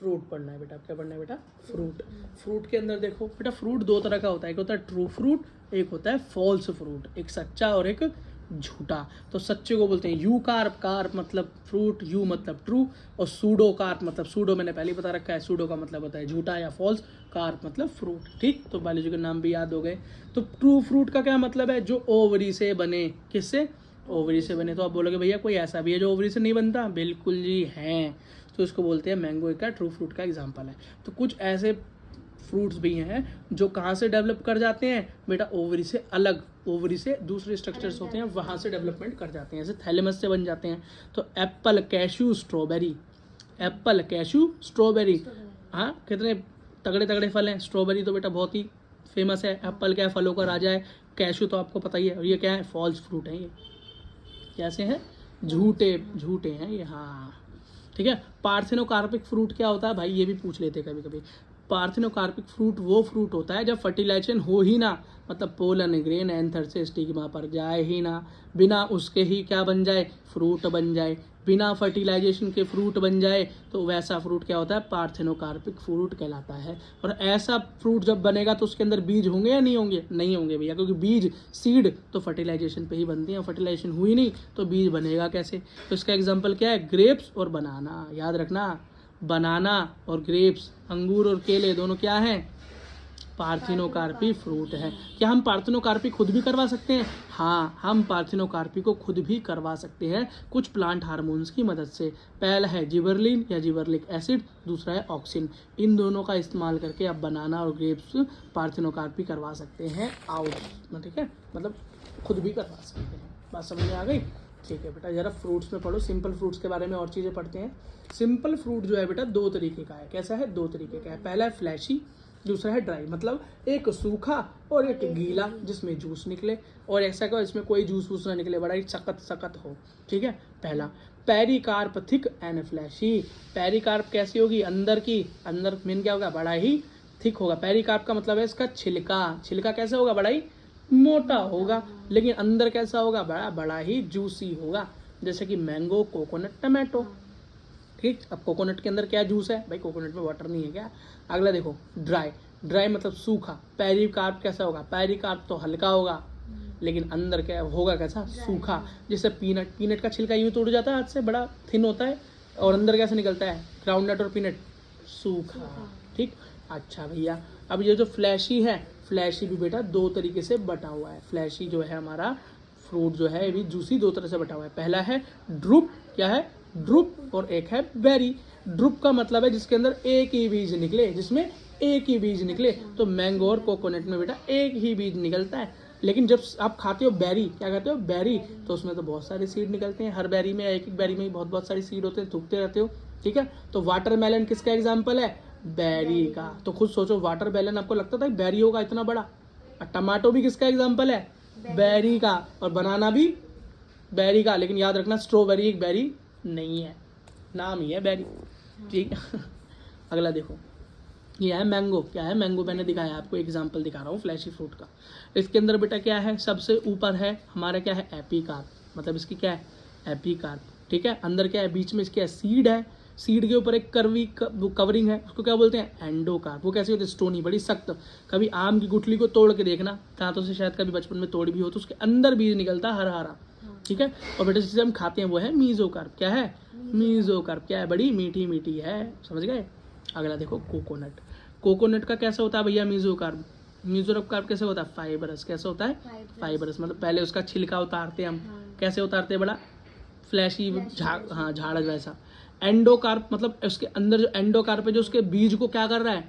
Fruit पढ़ना है बेटा। क्या पढ़ना है बेटा? फ्रूट। फ्रूट के अंदर देखो बेटा, फ्रूट दो तरह का होता है, एक होता है ट्रू फ्रूट, एक होता है फॉल्स फ्रूट, एक सच्चा और एक झूठा। तो सच्चे को बोलते हैं यू कार्प, कार्प मतलब फ्रूट, यू मतलब ट्रू, और सूडो कार्प मतलब, सूडो मैंने पहले ही बता रखा है, सूडो का मतलब होता है झूठा या फॉल्स, कार्प मतलब फ्रूट। ठीक, तो बायोलॉजी के नाम भी याद हो गए। तो ट्रू फ्रूट का क्या मतलब है? जो ओवरी से बने। किससे? ओवरी से बने। तो आप बोलोगे भैया कोई ऐसा भी है जो ओवरी से नहीं बनता? बिल्कुल जी हैं। तो इसको बोलते हैं मैंगो का ट्रू फ्रूट का एग्जाम्पल है। तो कुछ ऐसे फ्रूट्स भी हैं जो कहाँ से डेवलप कर जाते हैं बेटा? ओवरी से अलग, ओवरी से दूसरे स्ट्रक्चर्स होते हैं वहाँ से डेवलपमेंट कर जाते हैं, जैसे थैलेमस से बन जाते हैं। तो Apple, cashew, strawberry, Apple, cashew, strawberry. हाँ, कितने तगड़े तगड़े फल हैं। स्ट्रॉबेरी तो बेटा बहुत ही फेमस है। एप्पल क्या है? फलों का राजा है। कैशू तो आपको पता ही है। और ये क्या है? फॉल्स फ्रूट है। ये कैसे हैं? झूठे, झूठे हैं ये। हाँ ठीक है। पार्थेनोकार्पिक फ्रूट क्या होता है भाई? ये भी पूछ लेते हैं कभी कभी। पार्थेनोकार्पिक फ्रूट वो फ्रूट होता है जब फर्टिलाइजेशन हो ही ना, मतलब पोलन ग्रेन एंथर से स्टिग्मा पर जाए ही ना, बिना उसके ही क्या बन जाए? फ्रूट बन जाए। बिना फर्टिलाइजेशन के फ्रूट बन जाए तो वैसा फ्रूट क्या होता है? पार्थेनोकार्पिक फ्रूट कहलाता है। और ऐसा फ्रूट जब बनेगा तो उसके अंदर बीज होंगे या नहीं होंगे? नहीं होंगे भैया, क्योंकि बीज, सीड तो फर्टिलाइजेशन पे ही बनती है। फर्टिलाइजेशन हुई नहीं तो बीज बनेगा कैसे? तो इसका एग्जाम्पल क्या है? ग्रेप्स और बनाना। याद रखना, बनाना और ग्रेप्स, अंगूर और केले दोनों क्या हैं? पार्थेनोकार्पी फ्रूट है। क्या हम पार्थेनोकार्पी खुद भी करवा सकते हैं? हाँ, हम पार्थेनोकार्पी को खुद भी करवा सकते हैं कुछ प्लांट हार्मोन्स की मदद से। पहला है जिबरलिन या जिबरलिक एसिड, दूसरा है ऑक्सिन। इन दोनों का इस्तेमाल करके आप बनाना और ग्रेप्स पार्थेनोकार्पी करवा सकते हैं आउट, ठीक है, मतलब खुद भी करवा सकते हैं। बात समझ में आ गई? ठीक है बेटा, जरा फ्रूट्स में पढ़ो। सिंपल फ्रूट्स के बारे में और चीज़ें पढ़ते हैं। सिंपल फ्रूट जो है बेटा दो तरीके का है। कैसा है? दो तरीके का है। पहला है फ्लैशी, दूसरा है ड्राई, मतलब एक सूखा और एक गीला जिसमें जूस निकले, और ऐसा का इसमें कोई जूस वूस ना निकले, बड़ा ही सख्त सख्त हो। ठीक है। पहला pericarp thick and fleshy. Pericarp कैसी होगी? अंदर की, अंदर मेन क्या होगा? बड़ा ही थिक होगा। पेरिकार्प का मतलब है इसका छिलका। छिलका कैसा होगा? बड़ा ही मोटा होगा। लेकिन अंदर कैसा होगा? बड़ा बड़ा ही जूसी होगा, जैसे कि मैंगो, कोकोनट, टमाटो। ठीक। अब कोकोनट के अंदर क्या जूस है भाई? कोकोनट में वाटर नहीं है क्या? अगला देखो ड्राई। ड्राई मतलब सूखा। पेरिकार्प कैसा होगा? पेरिकार्प तो हल्का होगा, लेकिन अंदर क्या होगा? कैसा? सूखा। जैसे पीनट, पीनट का छिलका यूं तोड़ जाता है हाथ से, बड़ा थिन होता है, और अंदर कैसे निकलता है? ग्राउंडनट और पीनट सूखा। ठीक। अच्छा भैया, अब ये जो फ्लैशी है, फ्लैशी भी बेटा दो तरीके से बटा हुआ है। फ्लैशी जो है हमारा फ्रूट जो है ये भी जूसी दो तरह से बटा हुआ है। पहला है ड्रुप, क्या है? ड्रुप, और एक है बेरी। ड्रुप का मतलब है जिसके अंदर एक ही बीज निकले, जिसमें एक ही बीज निकले। तो मैंगो और कोकोनट में बेटा एक ही बीज निकलता है। लेकिन जब आप खाते हो बेरी, क्या खाते हो? बेरी, तो उसमें तो बहुत सारे सीड निकलते हैं। हर बेरी में, एक एक बेरी में बहुत बहुत सारे सीड होते हैं, थूकते रहते हो। ठीक है। तो वाटरमेलन किसका एग्जाम्पल है? बेरी का। तो खुद सोचो, वाटरमेलन आपको लगता था बेरी होगा इतना बड़ा? और टमाटो भी किसका एग्जाम्पल है? बेरी का। और बनाना भी बेरी का। लेकिन याद रखना, स्ट्रॉबेरी एक बेरी नहीं है, नाम ही है बेरी। ठीक है। अगला देखो, ये है मैंगो। क्या है? मैंगो मैंने दिखाया आपको, एग्जाम्पल दिखा रहा हूँ फ्लैशी फ्रूट का। इसके अंदर बेटा क्या है? सबसे ऊपर है हमारा क्या है? एपिकार्प, मतलब इसकी क्या है? एपिकार्प। ठीक है। अंदर क्या है? बीच में इसके सीड है। सीड के ऊपर एक कर्वी कवरिंग है, उसको क्या बोलते हैं? एंडोकार्प। वो कैसे होती है? स्टोनी, बड़ी सख्त। कभी आम की गुठली को तोड़ के देखना, दांतों से शायद कभी बचपन में तोड़ी भी हो, तो उसके अंदर बीज निकलता है हरा हरा। ठीक है। और बेटा जिसे हम खाते हैं वो है मीजोकार्प। क्या है? मीजोकार्प। क्या है? बड़ी मीठी मीठी है। समझ गए? अगला देखो कोकोनट। कोकोनट का कैसा होता है भैया? मीजोकार्प। मीजोकार्प कैसे होता है? फाइबरस। कैसे होता है? फाइबरस, मतलब पहले उसका छिलका उतारते हैं हम। कैसे उतारते हैं? बड़ा फ्लैशी झाड़ वैसा। एंडोकार्प मतलब उसके अंदर जो एंडोकार्प है, जो उसके बीज को क्या कर रहा है?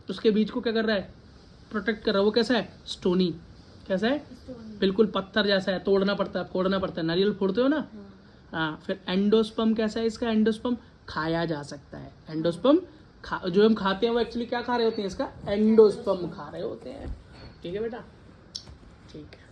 उसके बीज को क्या कर रहा है? प्रोटेक्ट कर रहा है। वो कैसा है? स्टोनी। कैसा है? बिल्कुल पत्थर जैसा है, तोड़ना पड़ता है, फोड़ना पड़ता है। नारियल फोड़ते हो ना? हाँ। फिर एंडोस्पर्म कैसा है इसका? एंडोस्पर्म खाया जा सकता है। एंडोस्पर्म जो हम खाते हैं वो एक्चुअली क्या खा रहे होते हैं? इसका एंडोस्पर्म खा रहे होते हैं। ठीक है बेटा? ठीक है।